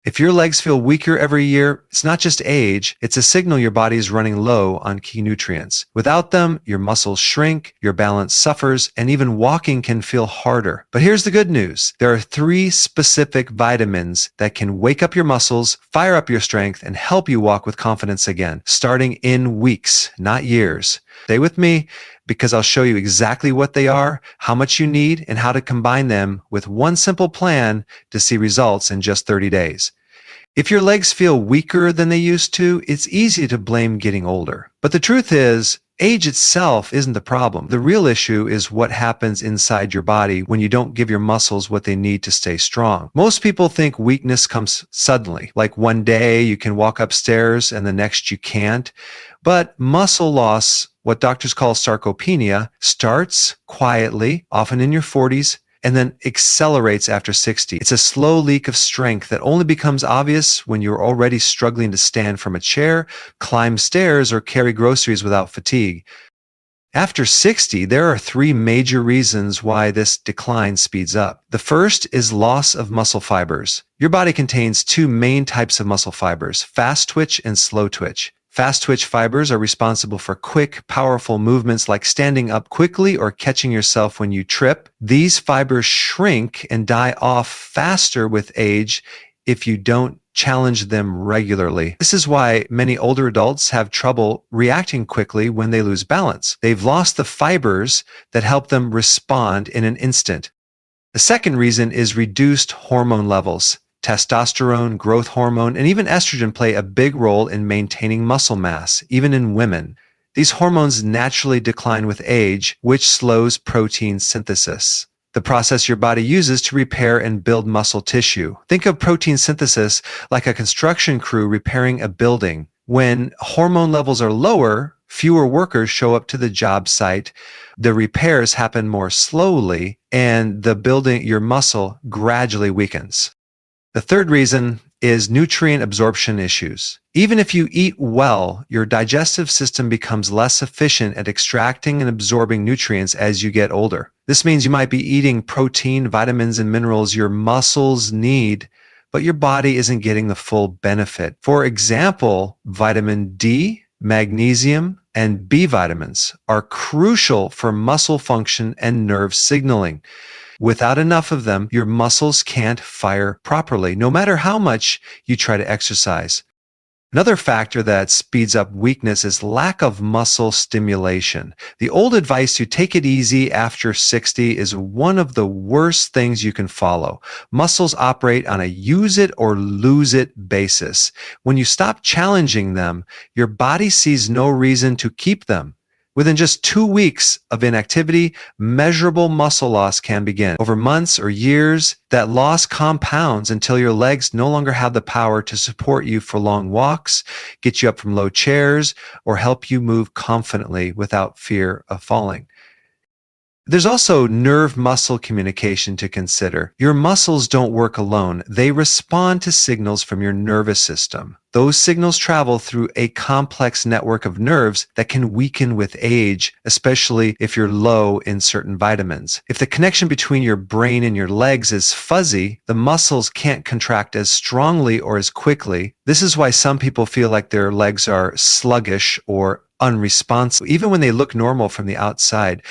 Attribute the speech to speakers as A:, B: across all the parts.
A: If your legs feel weaker every year, it's not just age, it's a signal your body is running low on key nutrients. Without them, your muscles shrink, your balance suffers, and even walking can feel harder. But here's the good news. There are 3 specific vitamins that can wake up your muscles, fire up your strength, and help you walk with confidence again, starting in weeks, not years. Stay with me because I'll show you exactly what they are, how much you need, and how to combine them with one simple plan to see results in just 30 days. If your legs feel weaker than they used to, it's easy to blame getting older. But the truth is, age itself isn't the problem. The real issue is what happens inside your body when you don't give your muscles what they need to stay strong. Most people think weakness comes suddenly, like one day you can walk upstairs and the next you can't. But muscle loss, what doctors call sarcopenia, starts quietly, often in your 40s, and then accelerates after 60. It's a slow leak of strength that only becomes obvious when you're already struggling to stand from a chair, climb stairs, or carry groceries without fatigue. After 60, there are 3 major reasons why this decline speeds up. The first is loss of muscle fibers. Your body contains 2 main types of muscle fibers, fast twitch and slow twitch. Fast twitch fibers are responsible for quick, powerful movements like standing up quickly or catching yourself when you trip. These fibers shrink and die off faster with age if you don't challenge them regularly. This is why many older adults have trouble reacting quickly when they lose balance. They've lost the fibers that help them respond in an instant. The second reason is reduced hormone levels. Testosterone, growth hormone, and even estrogen play a big role in maintaining muscle mass, even in women. These hormones naturally decline with age, which slows protein synthesis, the process your body uses to repair and build muscle tissue. Think of protein synthesis like a construction crew repairing a building. When hormone levels are lower, fewer workers show up to the job site, the repairs happen more slowly, and your muscle gradually weakens. The third reason is nutrient absorption issues. Even if you eat well, your digestive system becomes less efficient at extracting and absorbing nutrients as you get older. This means you might be eating protein, vitamins, and minerals your muscles need, but your body isn't getting the full benefit. For example, vitamin D, magnesium, and B vitamins are crucial for muscle function and nerve signaling. Without enough of them, your muscles can't fire properly, no matter how much you try to exercise. Another factor that speeds up weakness is lack of muscle stimulation. The old advice to take it easy after 60 is one of the worst things you can follow. Muscles operate on a use it or lose it basis. When you stop challenging them, your body sees no reason to keep them. Within just 2 weeks of inactivity, measurable muscle loss can begin. Over months or years, that loss compounds until your legs no longer have the power to support you for long walks, get you up from low chairs, or help you move confidently without fear of falling. There's also nerve-muscle communication to consider. Your muscles don't work alone. They respond to signals from your nervous system. Those signals travel through a complex network of nerves that can weaken with age, especially if you're low in certain vitamins. If the connection between your brain and your legs is fuzzy, the muscles can't contract as strongly or as quickly. This is why some people feel like their legs are sluggish or unresponsive, even when they look normal from the outside.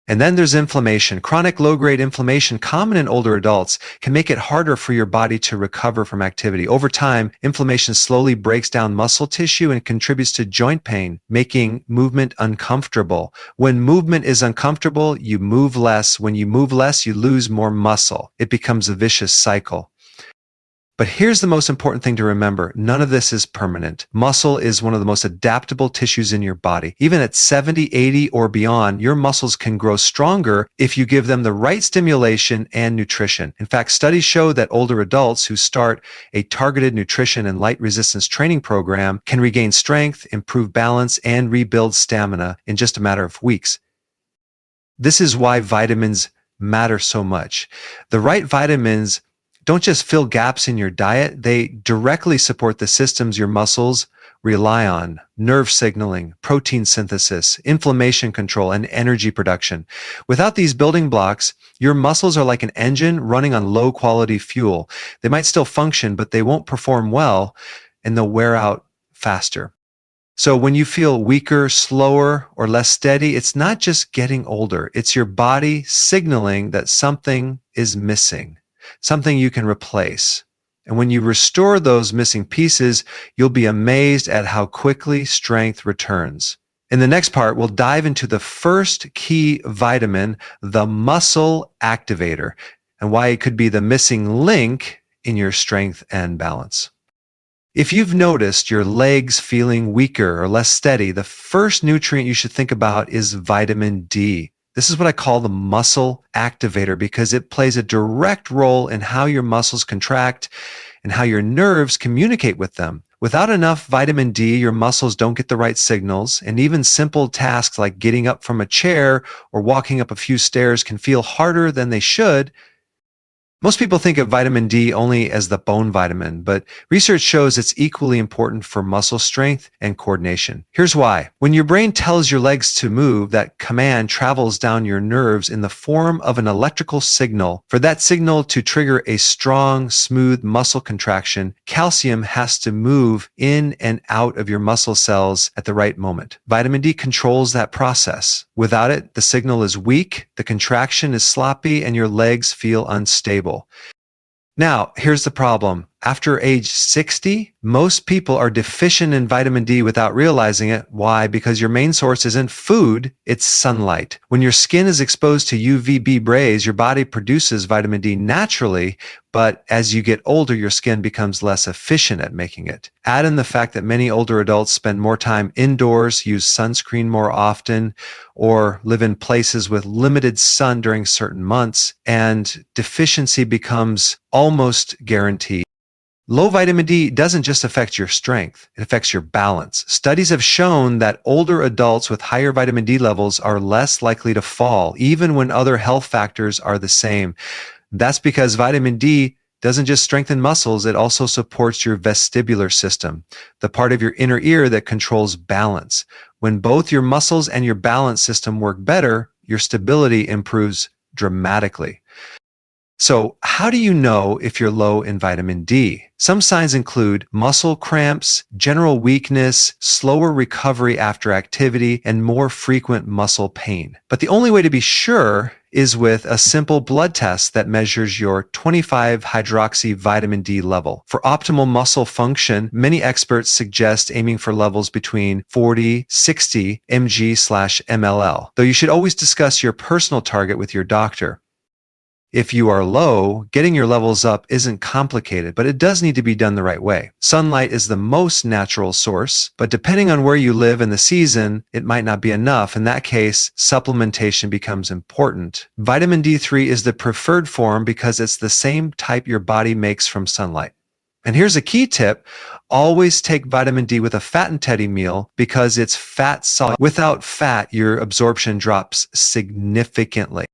A: And then there's inflammation. Chronic low-grade inflammation, common in older adults, can make it harder for your body to recover from activity. Over time, inflammation slowly breaks down muscle tissue and contributes to joint pain, making movement uncomfortable. When movement is uncomfortable, you move less. When you move less, you lose more muscle. It becomes a vicious cycle. But here's the most important thing to remember. None of this is permanent. Muscle is one of the most adaptable tissues in your body. Even at 70, 80, or beyond, your muscles can grow stronger if you give them the right stimulation and nutrition. In fact, studies show that older adults who start a targeted nutrition and light resistance training program can regain strength, improve balance, and rebuild stamina in just a matter of weeks. This is why vitamins matter so much. The right vitamins don't just fill gaps in your diet, they directly support the systems your muscles rely on: nerve signaling, protein synthesis, inflammation control, and energy production. Without these building blocks, your muscles are like an engine running on low quality fuel. They might still function, but they won't perform well and they'll wear out faster. So when you feel weaker, slower, or less steady, it's not just getting older. It's your body signaling that something is missing, something you can replace. And when you restore those missing pieces, you'll be amazed at how quickly strength returns. In the next part, we'll dive into the first key vitamin, the muscle activator, and why it could be the missing link in your strength and balance. If you've noticed your legs feeling weaker or less steady, the first nutrient you should think about is vitamin D. This is what I call the muscle activator because it plays a direct role in how your muscles contract and how your nerves communicate with them. Without enough vitamin D, your muscles don't get the right signals, and even simple tasks like getting up from a chair or walking up a few stairs can feel harder than they should. Most people think of vitamin D only as the bone vitamin, but research shows it's equally important for muscle strength and coordination. Here's why. When your brain tells your legs to move, that command travels down your nerves in the form of an electrical signal. For that signal to trigger a strong, smooth muscle contraction, calcium has to move in and out of your muscle cells at the right moment. Vitamin D controls that process. Without it, the signal is weak, the contraction is sloppy, and your legs feel unstable. Now, here's the problem. After age 60, most people are deficient in vitamin D without realizing it. Why? Because your main source isn't food, it's sunlight. When your skin is exposed to UVB rays, your body produces vitamin D naturally, but as you get older, your skin becomes less efficient at making it. Add in the fact that many older adults spend more time indoors, use sunscreen more often, or live in places with limited sun during certain months, and deficiency becomes almost guaranteed. Low vitamin D doesn't just affect your strength, it affects your balance. Studies have shown that older adults with higher vitamin D levels are less likely to fall, even when other health factors are the same. That's because vitamin D doesn't just strengthen muscles, it also supports your vestibular system, the part of your inner ear that controls balance. When both your muscles and your balance system work better, your stability improves dramatically. So how do you know if you're low in vitamin D? Some signs include muscle cramps, general weakness, slower recovery after activity, and more frequent muscle pain. But the only way to be sure is with a simple blood test that measures your 25-hydroxy vitamin D level. For optimal muscle function, many experts suggest aiming for levels between 40-60 mg/ml, though you should always discuss your personal target with your doctor. If you are low, getting your levels up isn't complicated, but it does need to be done the right way. Sunlight is the most natural source, but depending on where you live in the season, it might not be enough. In that case, supplementation becomes important. Vitamin D3 is the preferred form because it's the same type your body makes from sunlight. And here's a key tip. Always take vitamin D with a fat and teddy meal because it's fat soluble. Without fat, your absorption drops significantly.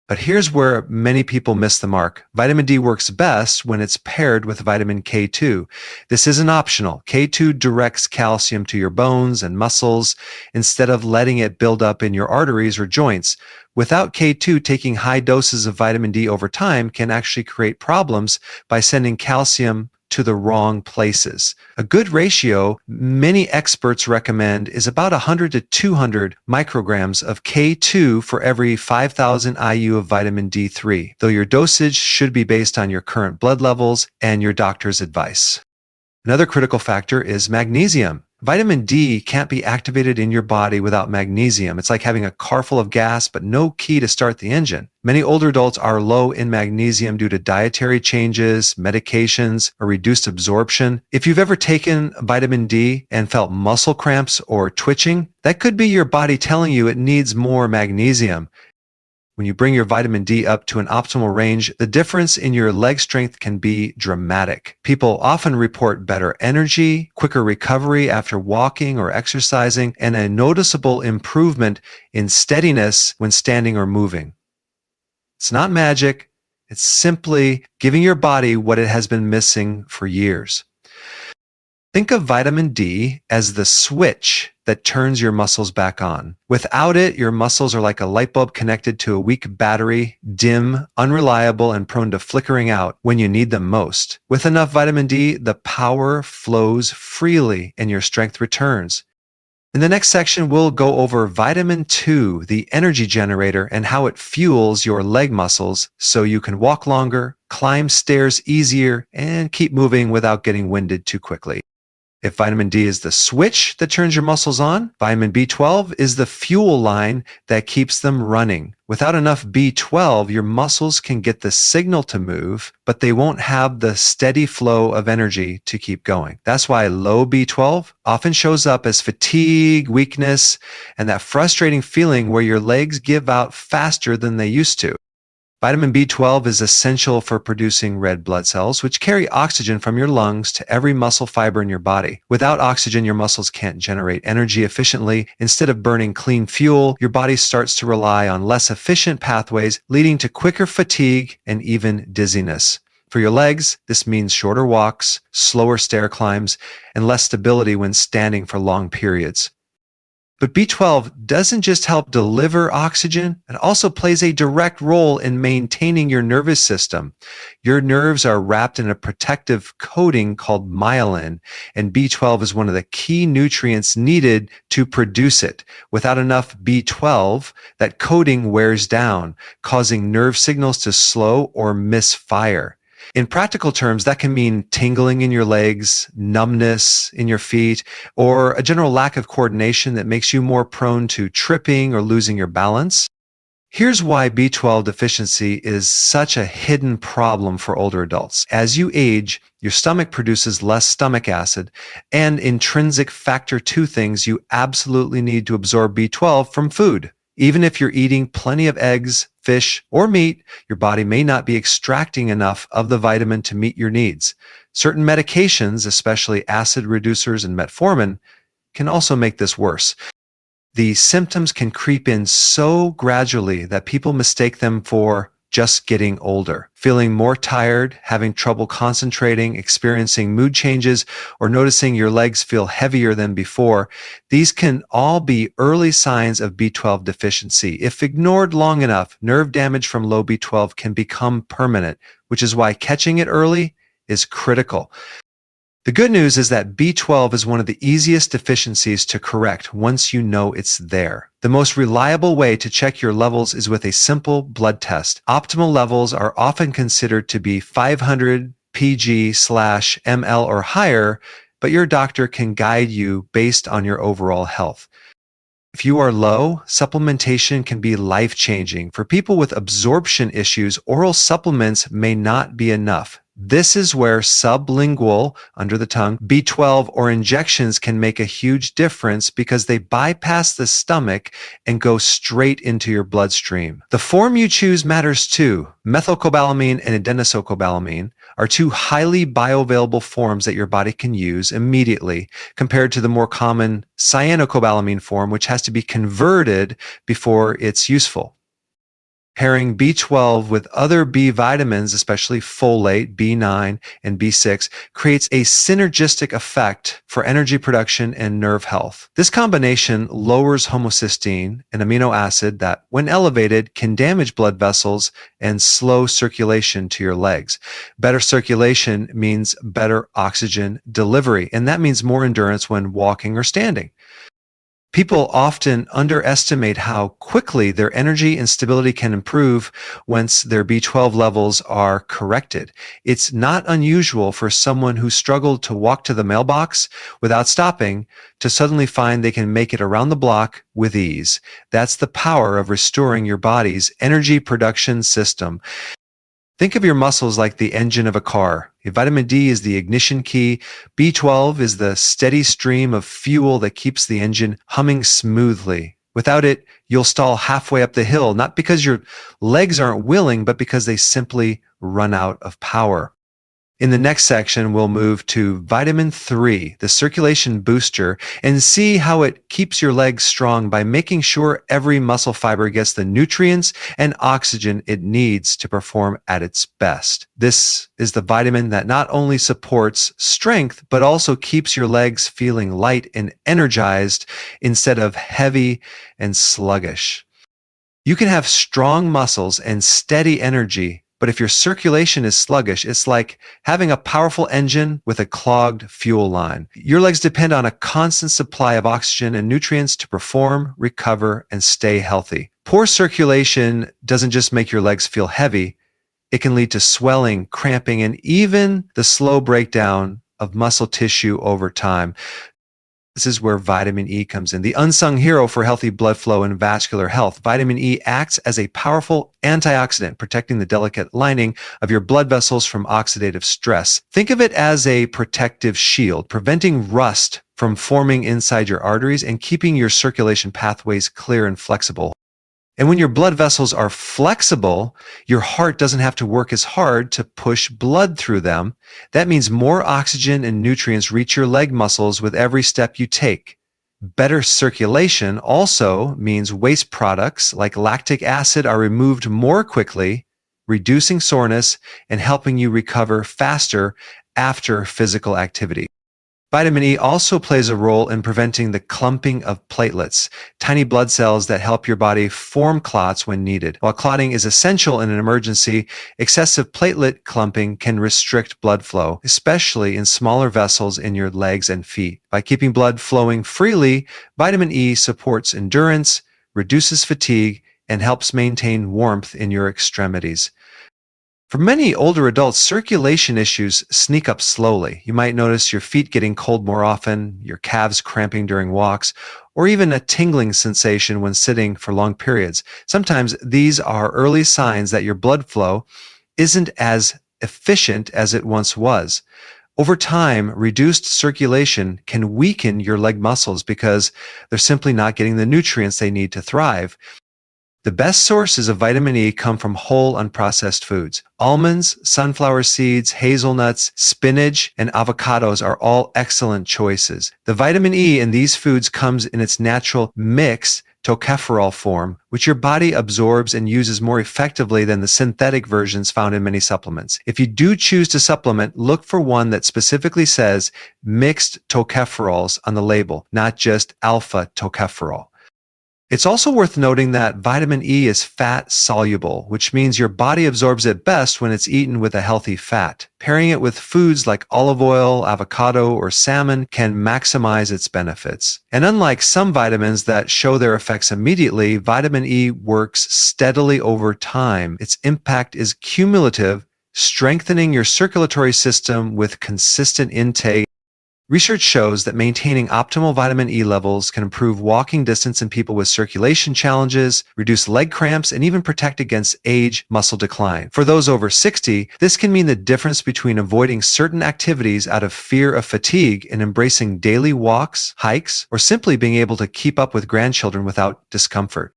A: But here's where many people miss the mark. Vitamin D works best when it's paired with vitamin K2. This isn't optional. K2 directs calcium to your bones and muscles instead of letting it build up in your arteries or joints. Without K2, taking high doses of vitamin D over time can actually create problems by sending calcium to the wrong places. A good ratio many experts recommend is about 100 to 200 micrograms of K2 for every 5,000 IU of vitamin D3, though your dosage should be based on your current blood levels and your doctor's advice. Another critical factor is magnesium. Vitamin D can't be activated in your body without magnesium. It's like having a car full of gas, but no key to start the engine. Many older adults are low in magnesium due to dietary changes, medications, or reduced absorption. If you've ever taken vitamin D and felt muscle cramps or twitching, that could be your body telling you it needs more magnesium. When you bring your vitamin D up to an optimal range, the difference in your leg strength can be dramatic. People often report better energy, quicker recovery after walking or exercising, and a noticeable improvement in steadiness when standing or moving. It's not magic, It's simply giving your body what it has been missing for years. Think of vitamin D as the switch that turns your muscles back on. Without it, your muscles are like a light bulb connected to a weak battery, dim, unreliable, and prone to flickering out when you need them most. With enough vitamin D, the power flows freely and your strength returns. In the next section, we'll go over vitamin 2, the energy generator, and how it fuels your leg muscles so you can walk longer, climb stairs easier, and keep moving without getting winded too quickly. If vitamin D is the switch that turns your muscles on, vitamin B12 is the fuel line that keeps them running. Without enough B12, your muscles can get the signal to move, but they won't have the steady flow of energy to keep going. That's why low B12 often shows up as fatigue, weakness, and that frustrating feeling where your legs give out faster than they used to. Vitamin B12 is essential for producing red blood cells, which carry oxygen from your lungs to every muscle fiber in your body. Without oxygen, your muscles can't generate energy efficiently. Instead of burning clean fuel, your body starts to rely on less efficient pathways, leading to quicker fatigue and even dizziness. For your legs, this means shorter walks, slower stair climbs, and less stability when standing for long periods. But B12 doesn't just help deliver oxygen, it also plays a direct role in maintaining your nervous system. Your nerves are wrapped in a protective coating called myelin, and B12 is one of the key nutrients needed to produce it. Without enough B12, that coating wears down, causing nerve signals to slow or misfire. In practical terms, that can mean tingling in your legs, numbness in your feet, or a general lack of coordination that makes you more prone to tripping or losing your balance. Here's why B12 deficiency is such a hidden problem for older adults. As you age, your stomach produces less stomach acid, and intrinsic factor 2 things you absolutely need to absorb B12 from food. Even if you're eating plenty of eggs, fish, or meat, your body may not be extracting enough of the vitamin to meet your needs. Certain medications, especially acid reducers and metformin, can also make this worse. The symptoms can creep in so gradually that people mistake them for just getting older, feeling more tired, having trouble concentrating, experiencing mood changes, or noticing your legs feel heavier than before. These can all be early signs of B12 deficiency. If ignored long enough, nerve damage from low B12 can become permanent, which is why catching it early is critical. The good news is that B12 is one of the easiest deficiencies to correct once you know it's there. The most reliable way to check your levels is with a simple blood test. Optimal levels are often considered to be 500 pg/ml or higher, but your doctor can guide you based on your overall health. If you are low, supplementation can be life-changing. For people with absorption issues, oral supplements may not be enough. This is where sublingual, under the tongue, B12 or injections can make a huge difference because they bypass the stomach and go straight into your bloodstream. The form you choose matters too. Methylcobalamin and adenosocobalamin are two highly bioavailable forms that your body can use immediately, compared to the more common cyanocobalamin form, which has to be converted before it's useful. Pairing B12 with other B vitamins, especially folate, B9, and B6, creates a synergistic effect for energy production and nerve health. This combination lowers homocysteine, an amino acid that, when elevated, can damage blood vessels and slow circulation to your legs. Better circulation means better oxygen delivery, and that means more endurance when walking or standing. People often underestimate how quickly their energy and stability can improve once their B12 levels are corrected. It's not unusual for someone who struggled to walk to the mailbox without stopping to suddenly find they can make it around the block with ease. That's the power of restoring your body's energy production system. Think of your muscles like the engine of a car. Vitamin D is the ignition key. B12 is the steady stream of fuel that keeps the engine humming smoothly. Without it, you'll stall halfway up the hill, not because your legs aren't willing, but because they simply run out of power. In the next section, we'll move to vitamin 3, the circulation booster, and see how it keeps your legs strong by making sure every muscle fiber gets the nutrients and oxygen it needs to perform at its best. This is the vitamin that not only supports strength, but also keeps your legs feeling light and energized instead of heavy and sluggish. You can have strong muscles and steady energy, but if your circulation is sluggish, it's like having a powerful engine with a clogged fuel line. Your legs depend on a constant supply of oxygen and nutrients to perform, recover, and stay healthy. Poor circulation doesn't just make your legs feel heavy, it can lead to swelling, cramping, and even the slow breakdown of muscle tissue over time. This is where vitamin E comes in, the unsung hero for healthy blood flow and vascular health. Vitamin E acts as a powerful antioxidant, protecting the delicate lining of your blood vessels from oxidative stress. Think of it as a protective shield, preventing rust from forming inside your arteries and keeping your circulation pathways clear and flexible. And when your blood vessels are flexible, your heart doesn't have to work as hard to push blood through them. That means more oxygen and nutrients reach your leg muscles with every step you take. Better circulation also means waste products like lactic acid are removed more quickly, reducing soreness and helping you recover faster after physical activity. Vitamin E also plays a role in preventing the clumping of platelets, tiny blood cells that help your body form clots when needed. While clotting is essential in an emergency, excessive platelet clumping can restrict blood flow, especially in smaller vessels in your legs and feet. By keeping blood flowing freely, vitamin E supports endurance, reduces fatigue, and helps maintain warmth in your extremities. For many older adults, circulation issues sneak up slowly. You might notice your feet getting cold more often, your calves cramping during walks, or even a tingling sensation when sitting for long periods. Sometimes these are early signs that your blood flow isn't as efficient as it once was. Over time, reduced circulation can weaken your leg muscles because they're simply not getting the nutrients they need to thrive. The best sources of vitamin E come from whole, unprocessed foods. Almonds, sunflower seeds, hazelnuts, spinach, and avocados are all excellent choices. The vitamin E in these foods comes in its natural mixed tocopherol form, which your body absorbs and uses more effectively than the synthetic versions found in many supplements. If you do choose to supplement, look for one that specifically says mixed tocopherols on the label, not just alpha tocopherol. It's also worth noting that vitamin E is fat soluble, which means your body absorbs it best when it's eaten with a healthy fat. Pairing it with foods like olive oil, avocado, or salmon can maximize its benefits. And unlike some vitamins that show their effects immediately, vitamin E works steadily over time. Its impact is cumulative, strengthening your circulatory system with consistent intake. Research shows that maintaining optimal vitamin E levels can improve walking distance in people with circulation challenges, reduce leg cramps, and even protect against age muscle decline. For those over 60, this can mean the difference between avoiding certain activities out of fear of fatigue and embracing daily walks, hikes, or simply being able to keep up with grandchildren without discomfort.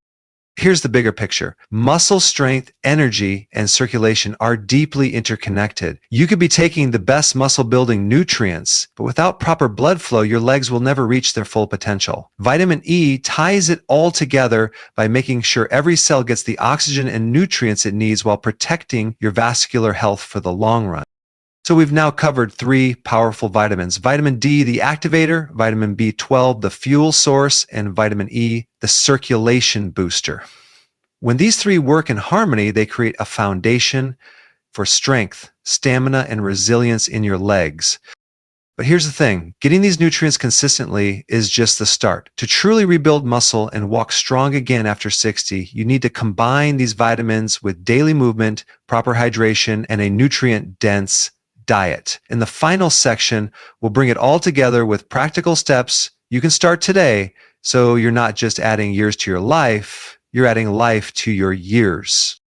A: Here's the bigger picture. Muscle strength, energy, and circulation are deeply interconnected. You could be taking the best muscle-building nutrients, but without proper blood flow, your legs will never reach their full potential. Vitamin E ties it all together by making sure every cell gets the oxygen and nutrients it needs while protecting your vascular health for the long run. So we've now covered 3 powerful vitamins: vitamin D, the activator; vitamin B12, the fuel source; and vitamin E, the circulation booster. When these 3 work in harmony, they create a foundation for strength, stamina, and resilience in your legs. But here's the thing, getting these nutrients consistently is just the start. To truly rebuild muscle and walk strong again after 60, you need to combine these vitamins with daily movement, proper hydration, and a nutrient-dense diet. In the final section, we'll bring it all together with practical steps you can start today, so you're not just adding years to your life, you're adding life to your years.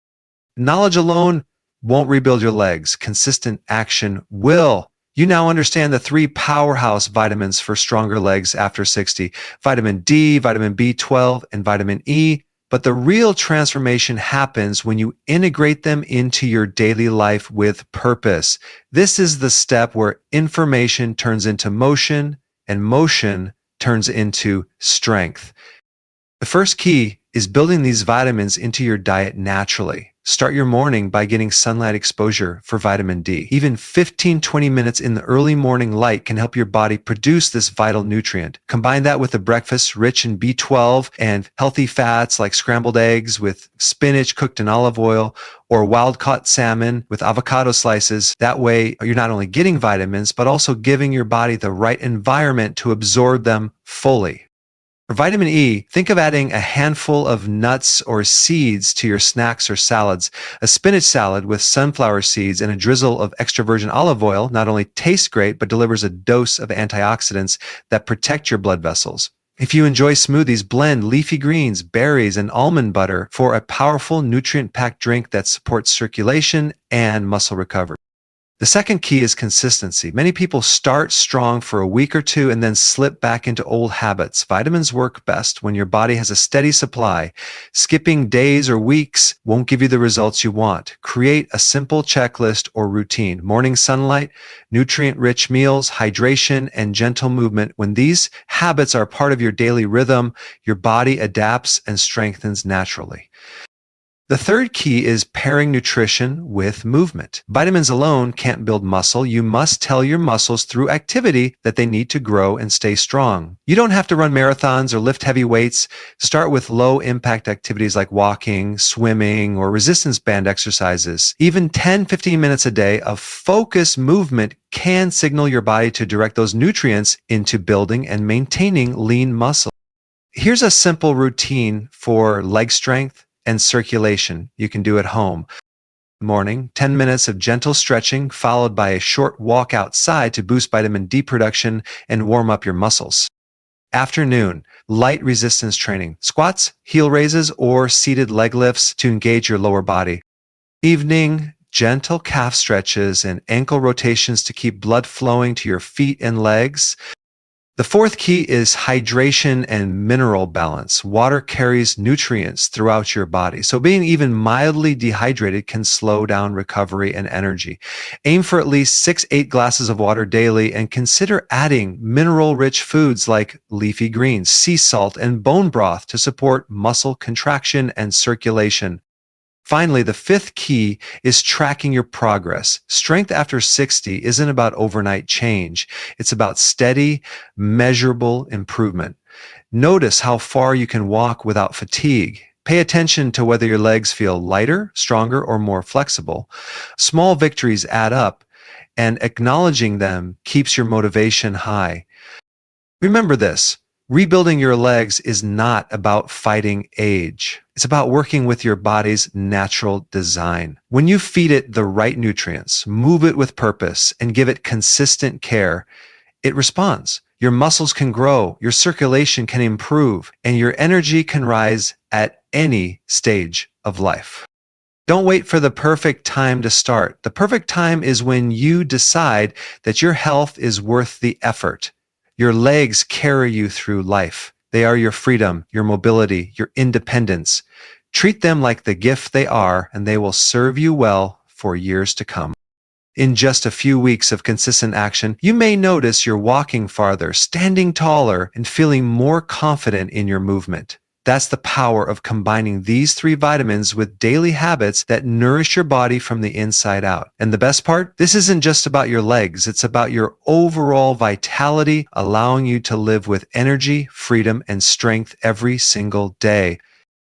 A: Knowledge alone won't rebuild your legs. Consistent action will. You now understand the 3 powerhouse vitamins for stronger legs after 60. Vitamin D, vitamin B12, and vitamin E. But the real transformation happens when you integrate them into your daily life with purpose. This is the step where information turns into motion and motion turns into strength. The first key is building these vitamins into your diet naturally. Start your morning by getting sunlight exposure for vitamin D. Even 15-20 minutes in the early morning light can help your body produce this vital nutrient. Combine that with a breakfast rich in B12 and healthy fats like scrambled eggs with spinach cooked in olive oil or wild-caught salmon with avocado slices. That way, you're not only getting vitamins, but also giving your body the right environment to absorb them fully. For vitamin E, think of adding a handful of nuts or seeds to your snacks or salads. A spinach salad with sunflower seeds and a drizzle of extra virgin olive oil not only tastes great, but delivers a dose of antioxidants that protect your blood vessels. If you enjoy smoothies, blend leafy greens, berries, and almond butter for a powerful nutrient-packed drink that supports circulation and muscle recovery. The second key is consistency. Many people start strong for a week or two and then slip back into old habits. Vitamins work best when your body has a steady supply. Skipping days or weeks won't give you the results you want. Create a simple checklist or routine. Morning sunlight, nutrient-rich meals, hydration, and gentle movement. When these habits are part of your daily rhythm, your body adapts and strengthens naturally. The third key is pairing nutrition with movement. Vitamins alone can't build muscle. You must tell your muscles through activity that they need to grow and stay strong. You don't have to run marathons or lift heavy weights. Start with low-impact activities like walking, swimming, or resistance band exercises. Even 10-15 minutes a day of focused movement can signal your body to direct those nutrients into building and maintaining lean muscle. Here's a simple routine for leg strength and circulation you can do at home. Morning, 10 minutes of gentle stretching followed by a short walk outside to boost vitamin D production and warm up your muscles. Afternoon, light resistance training, squats, heel raises, or seated leg lifts to engage your lower body. Evening, gentle calf stretches and ankle rotations to keep blood flowing to your feet and legs. The fourth key is hydration and mineral balance. Water carries nutrients throughout your body, so being even mildly dehydrated can slow down recovery and energy. Aim for at least 6-8 glasses of water daily and consider adding mineral-rich foods like leafy greens, sea salt, and bone broth to support muscle contraction and circulation. Finally, the fifth key is tracking your progress. Strength after 60 isn't about overnight change. It's about steady, measurable improvement. Notice how far you can walk without fatigue. Pay attention to whether your legs feel lighter, stronger, or more flexible. Small victories add up, and acknowledging them keeps your motivation high. Remember this. Rebuilding your legs is not about fighting age. It's about working with your body's natural design. When you feed it the right nutrients, move it with purpose, and give it consistent care, it responds. Your muscles can grow, your circulation can improve, and your energy can rise at any stage of life. Don't wait for the perfect time to start. The perfect time is when you decide that your health is worth the effort. Your legs carry you through life. They are your freedom, your mobility, your independence. Treat them like the gift they are, and they will serve you well for years to come. In just a few weeks of consistent action, you may notice you're walking farther, standing taller, and feeling more confident in your movement. That's the power of combining these 3 vitamins with daily habits that nourish your body from the inside out. And the best part? This isn't just about your legs. It's about your overall vitality, allowing you to live with energy, freedom, and strength every single day.